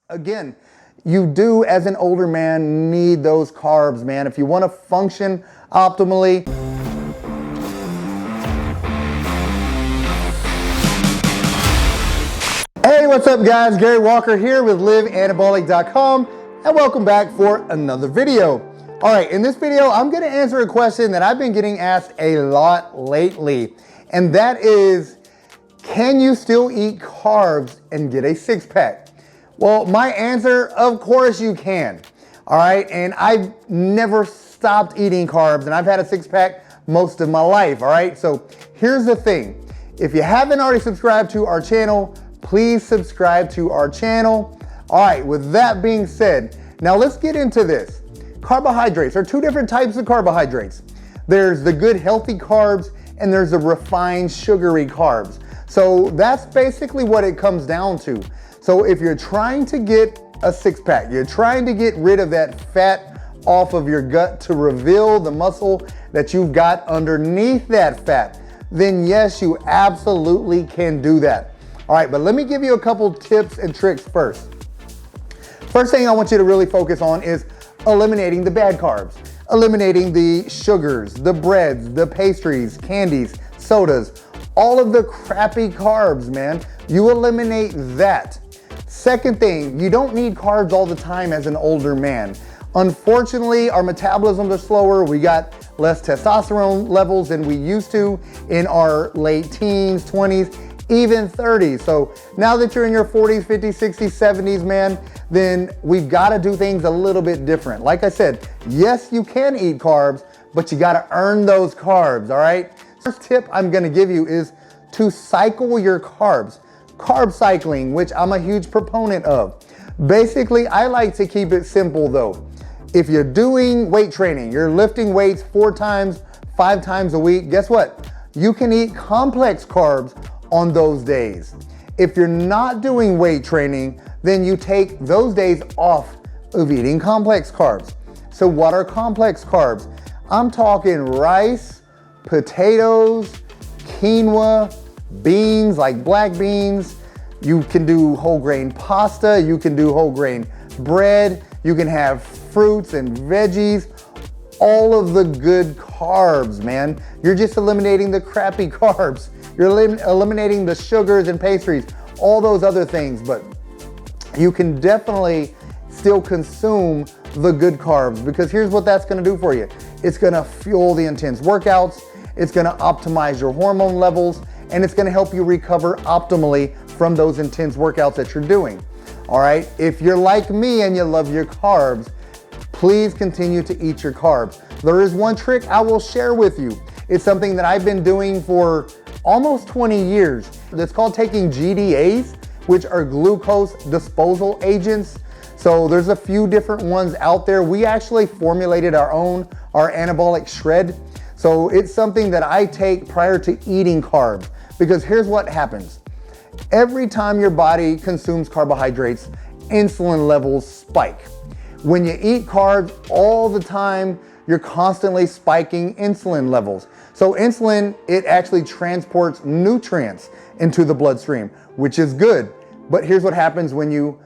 Again, you do, as an older man, need those carbs, man. If you want to function optimally. Hey, what's up guys? Gary Walker here with liveanabolic.com, and welcome back for another video. All right, in this video, I'm gonna answer a question that I've been getting asked a lot lately, and that is, can you still eat carbs and get a six-pack? Well, my answer, of course you can. All right, and I've never stopped eating carbs, and I've had a six-pack most of my life, all right? So here's the thing. If you haven't already subscribed to our channel, please subscribe to our channel. All right, with that being said, now let's get into this. Carbohydrates are two different types of carbohydrates. There's the good healthy carbs and there's the refined sugary carbs. So that's basically what it comes down to. So if you're trying to get a six-pack, you're trying to get rid of that fat off of your gut to reveal the muscle that you've got underneath that fat, then yes, you absolutely can do that. All right, but let me give you a couple tips and tricks first. First thing I want you to really focus on is eliminating the bad carbs, eliminating the sugars, the breads, the pastries, candies, sodas, all of the crappy carbs, man. You eliminate that. Second thing, you don't need carbs all the time as an older man. Unfortunately, our metabolisms are slower. We got less testosterone levels than we used to in our late teens, 20s, even 30s. So now that you're in your 40s, 50s, 60s, 70s, man, then we've got to do things a little bit different. Like I said, yes, you can eat carbs, but you got to earn those carbs, all right? First tip I'm going to give you is to cycle your carbs. Carb cycling, which I'm a huge proponent of. Basically, I like to keep it simple though. If you're doing weight training, you're lifting weights 4 times, 5 times a week, guess what? You can eat complex carbs on those days. If you're not doing weight training, then you take those days off of eating complex carbs. So what are complex carbs? I'm talking rice, potatoes, quinoa, beans like black beans. You can do whole grain pasta, you can do whole grain bread, you can have fruits and veggies, all of the good carbs, man. You're just eliminating the crappy carbs. You're eliminating the sugars and pastries, all those other things, but you can definitely still consume the good carbs, because here's what that's gonna do for you. It's gonna fuel the intense workouts, it's gonna optimize your hormone levels, and it's gonna help you recover optimally from those intense workouts that you're doing. All right, if you're like me and you love your carbs, please continue to eat your carbs. There is one trick I will share with you. It's something that I've been doing for almost 20 years. It's called taking GDA'S, which are glucose disposal agents. So there's a few different ones out there. We actually formulated our own, our anabolic shred. So it's something that I take prior to eating carbs, because here's what happens. Every time your body consumes carbohydrates, insulin levels spike. When you eat carbs all the time, you're constantly spiking insulin levels. So insulin, it actually transports nutrients into the bloodstream, which is good. But here's what happens when you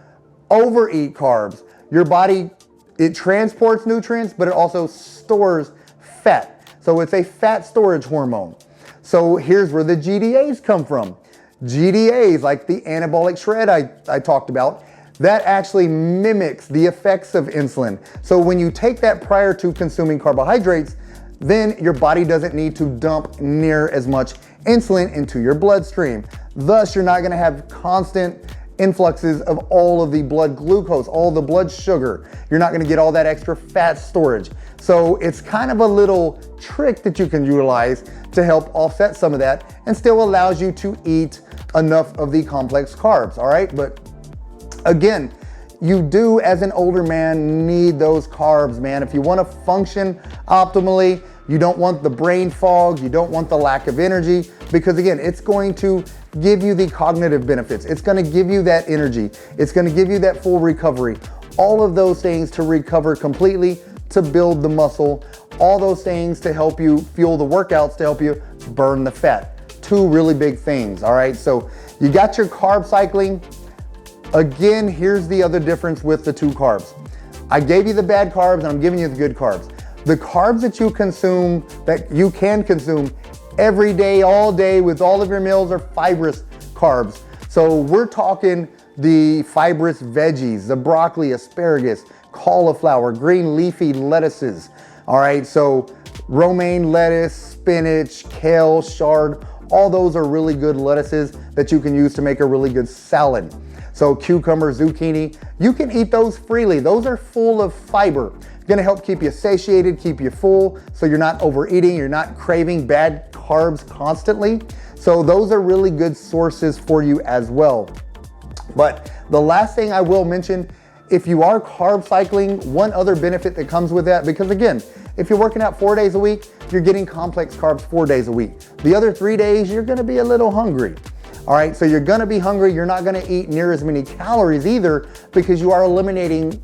overeat carbs. Your body, it transports nutrients, but it also stores fat. So it's a fat storage hormone. So here's where the GDA'S come from. GDA'S, like the anabolic shred I talked about, that actually mimics the effects of insulin. So when you take that prior to consuming carbohydrates, then your body doesn't need to dump near as much insulin into your bloodstream. Thus, you're not gonna have constant influxes of all of the blood glucose, all the blood sugar. You're not gonna get all that extra fat storage. So it's kind of a little trick that you can utilize to help offset some of that and still allows you to eat enough of the complex carbs, all right? But again, you do, as an older man, need those carbs, man. If you wanna function optimally, you don't want the brain fog, you don't want the lack of energy, because again, it's going to give you the cognitive benefits. It's gonna give you that energy. It's gonna give you that full recovery. All of those things to recover completely, to build the muscle, all those things to help you fuel the workouts, to help you burn the fat. Two really big things, all right? So you got your carb cycling. Again, here's the other difference with the two carbs. I gave you the bad carbs and I'm giving you the good carbs. The carbs that you consume, that you can consume every day, all day with all of your meals are fibrous carbs. So we're talking the fibrous veggies, the broccoli, asparagus, cauliflower, green leafy lettuces. All right, so romaine lettuce, spinach, kale, chard, all those are really good lettuces that you can use to make a really good salad. So cucumber, zucchini, you can eat those freely. Those are full of fiber. Gonna help keep you satiated, keep you full, so you're not overeating, you're not craving bad carbs constantly. So those are really good sources for you as well. But the last thing I will mention, if you are carb cycling, one other benefit that comes with that, because again, if you're working out 4 days a week, you're getting complex carbs 4 days a week. The other 3 days, you're gonna be a little hungry. All right, so you're gonna be hungry, you're not gonna eat near as many calories either because you are eliminating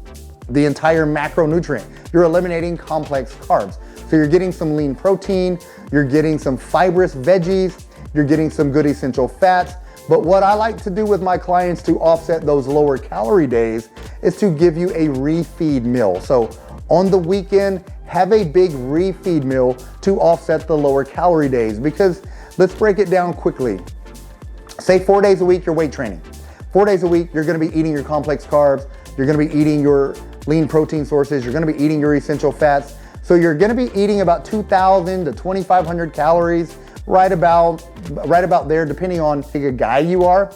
the entire macronutrient. You're eliminating complex carbs. So you're getting some lean protein, you're getting some fibrous veggies, you're getting some good essential fats. But what I like to do with my clients to offset those lower calorie days is to give you a refeed meal. So on the weekend, have a big refeed meal to offset the lower calorie days, because let's break it down quickly. Say 4 days a week, you're weight training. 4 days a week, you're gonna be eating your complex carbs, you're gonna be eating your lean protein sources, you're gonna be eating your essential fats. So you're gonna be eating about 2,000 to 2,500 calories, right about there, depending on the guy you are.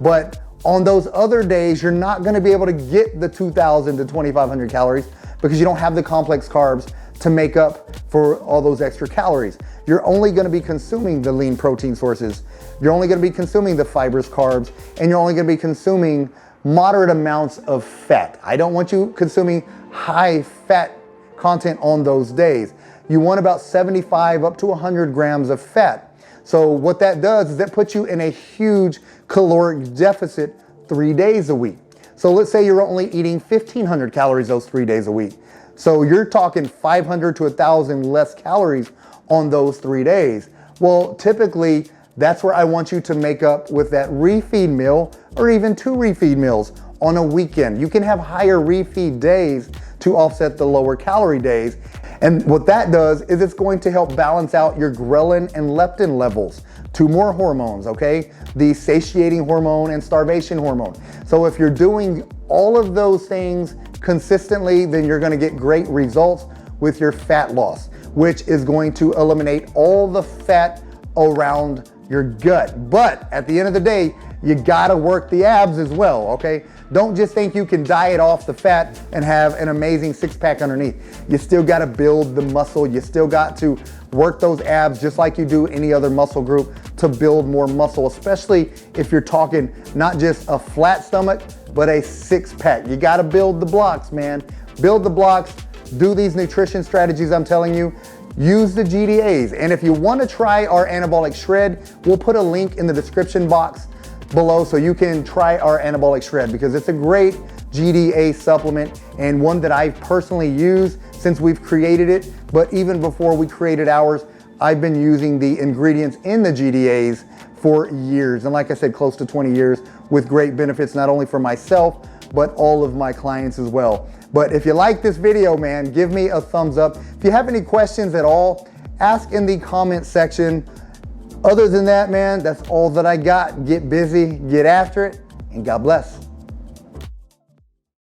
But on those other days, you're not gonna be able to get the 2,000 to 2,500 calories because you don't have the complex carbs to make up for all those extra calories. You're only gonna be consuming the lean protein sources. You're only gonna be consuming the fibrous carbs, and you're only gonna be consuming moderate amounts of fat. I don't want you consuming high fat content on those days. You want about 75 up to 100 grams of fat. So what that does is that puts you in a huge caloric deficit 3 days a week. So let's say you're only eating 1,500 calories those 3 days a week. So you're talking 500 to 1,000 less calories on those 3 days. Well, typically, that's where I want you to make up with that refeed meal or even 2 refeed meals on a weekend. You can have higher refeed days to offset the lower calorie days. And what that does is it's going to help balance out your ghrelin and leptin levels, 2 more hormones, okay? The satiating hormone and starvation hormone. So if you're doing all of those things consistently, then you're gonna get great results with your fat loss, which is going to eliminate all the fat around your gut. But at the end of the day, you gotta work the abs as well, okay? Don't just think you can diet off the fat and have an amazing six-pack underneath. You still gotta build the muscle. You still got to work those abs just like you do any other muscle group to build more muscle, especially if you're talking not just a flat stomach, but a six-pack. You gotta build the blocks, man. Build the blocks, do these nutrition strategies I'm telling you. Use the GDA'S. And if you want to try our anabolic shred, we'll put a link in the description box below so you can try our anabolic shred, because it's a great GDA supplement and one that I've personally used since we've created it. But even before we created ours, I've been using the ingredients in the GDA'S for years. And like I said, close to 20 years with great benefits, not only for myself, but all of my clients as well. But if you like this video, man, give me a thumbs up. If you have any questions at all, ask in the comment section. Other than that, man, that's all that I got. Get busy, get after it, and God bless.